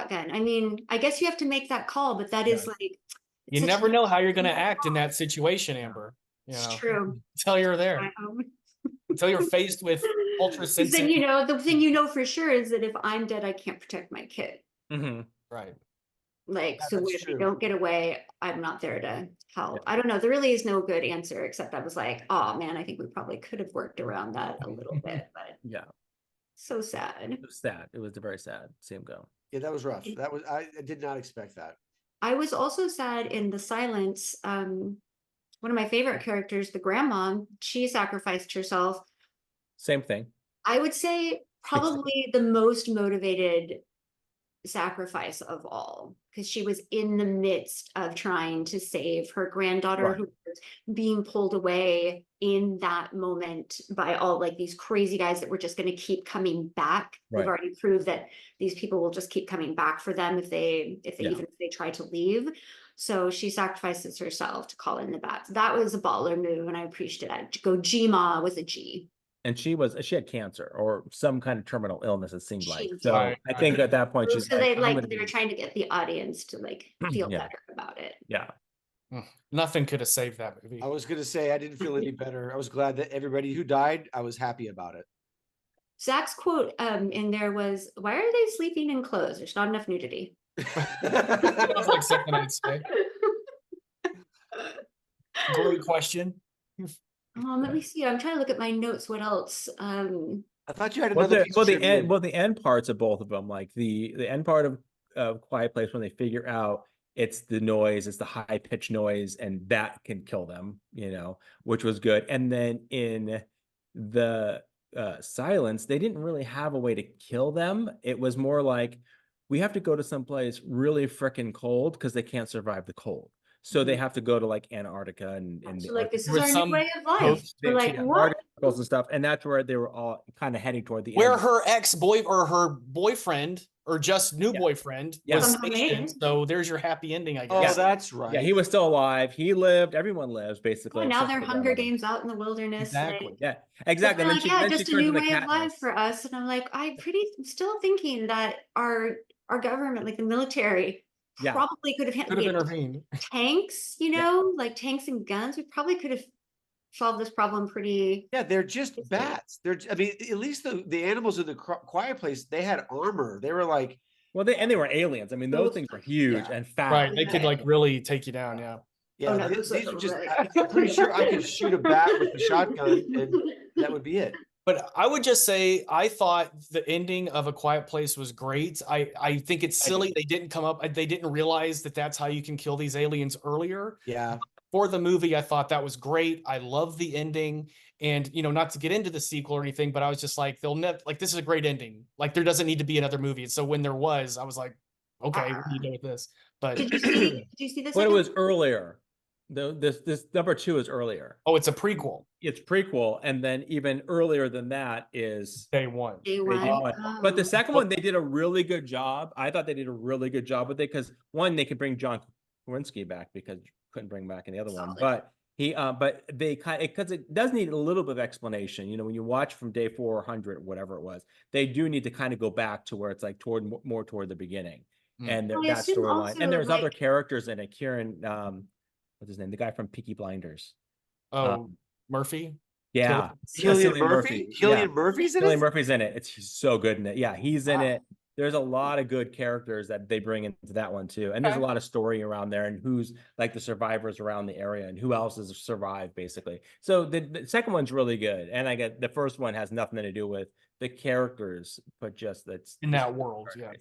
shotgun. I mean, I guess you have to make that call, but that is like, you never know how you're going to act in that situation, Amber. It's true. Until you're there, until you're faced with ultra sensitive. Then, you know, the thing you know for sure is that if I'm dead, I can't protect my kid. Right. Like, so if they don't get away, I'm not there to help. I don't know. There really is no good answer, except I was like, oh man, I think we probably could have worked around that a little bit, but so sad. It was sad. It was very sad. Same go. Yeah, that was rough. That was, I did not expect that. I was also sad in the silence. One of my favorite characters, the grandma, she sacrificed herself. Same thing. I would say probably the most motivated sacrifice of all, because she was in the midst of trying to save her granddaughter who was being pulled away in that moment by all like these crazy guys that were just going to keep coming back. They've already proved that these people will just keep coming back for them if they even if they try to leave. So she sacrifices herself to call in the bats. That was a baller move, and I appreciated that. Gojima with a G. And she had cancer or some kind of terminal illness, it seemed like. So I think at that point she's so they were trying to get the audience to like feel better about it. Yeah. Nothing could have saved that movie. I was gonna say I didn't feel any better. I was glad that everybody who died, I was happy about it. Zack's quote in there was, "Why are they sleeping in clothes? There's not enough nudity." Sounds like something I'd say. Great question. Let me see. I'm trying to look at my notes. What else? I thought you had another piece of trivia. the end parts of both of them, like the end part of Quiet Place, when they figure out it's the noise, it's the high pitched noise, and that can kill them, you know, which was good. And then in the silence, they didn't really have a way to kill them. It was more like, we have to go to someplace really freaking cold because they can't survive the cold. So they have to go to like Antarctica and so like this is our new way of life. We're like, what? And stuff, and that's where they were all kind of heading toward the where end. her ex-boy or her boyfriend or just new boyfriend was stationed. So there's your happy ending, I guess. Oh, that's right. Yeah, he was still alive. He lived. Everyone lives basically. Well, now they're Hunger Games out in the wilderness. Exactly. Like, yeah, exactly. And then like, then just a new way of Katniss. life for us. And I'm like, I'm still thinking that our government, like the military, probably could have intervened. Tanks, you know, like tanks and guns. We probably could have solved this problem pretty. Yeah, they're just bats. I mean, at least the animals in the Quiet Place, they had armor. They were like, well, they were aliens. I mean, those things were huge and fat. Right, they could like really take you down. Yeah, these are just. I'm pretty sure I could shoot a bat with a shotgun, and that would be it. But I would just say, I thought the ending of A Quiet Place was great. I think it's silly they didn't realize that that's how you can kill these aliens earlier. Yeah. For the movie, I thought that was great. I love the ending, and you know, not to get into the sequel or anything, but I was just like, this is a great ending. Like, there doesn't need to be another movie. And so when there was, I was like, okay, what do you do with this? But did you see this? But it was earlier. This number 2 is earlier. Oh, it's a prequel. It's prequel, and then even earlier than that is Day one. But the second one, they did a really good job. I thought they did a really good job with it because one, they could bring John Krasinski back because couldn't bring back in the other one, but they kind of, because it does need a little bit of explanation. You know, when you watch from day 400, whatever it was, they do need to kind of go back to where it's like more toward the beginning, and that storyline. And there's other characters in it. Kieran, what's his name? The guy from Peaky Blinders. Oh, Murphy. Yeah, Cillian Murphy. Cillian Murphy's in it. Cillian Murphy's in it. He's so good in it. Yeah, he's in it. There's a lot of good characters that they bring into that one too, and there's a lot of story around there, and who's like the survivors around the area, and who else has survived basically. So the second one's really good, and I get the first one has nothing to do with the characters, but just that's in that world. Yeah.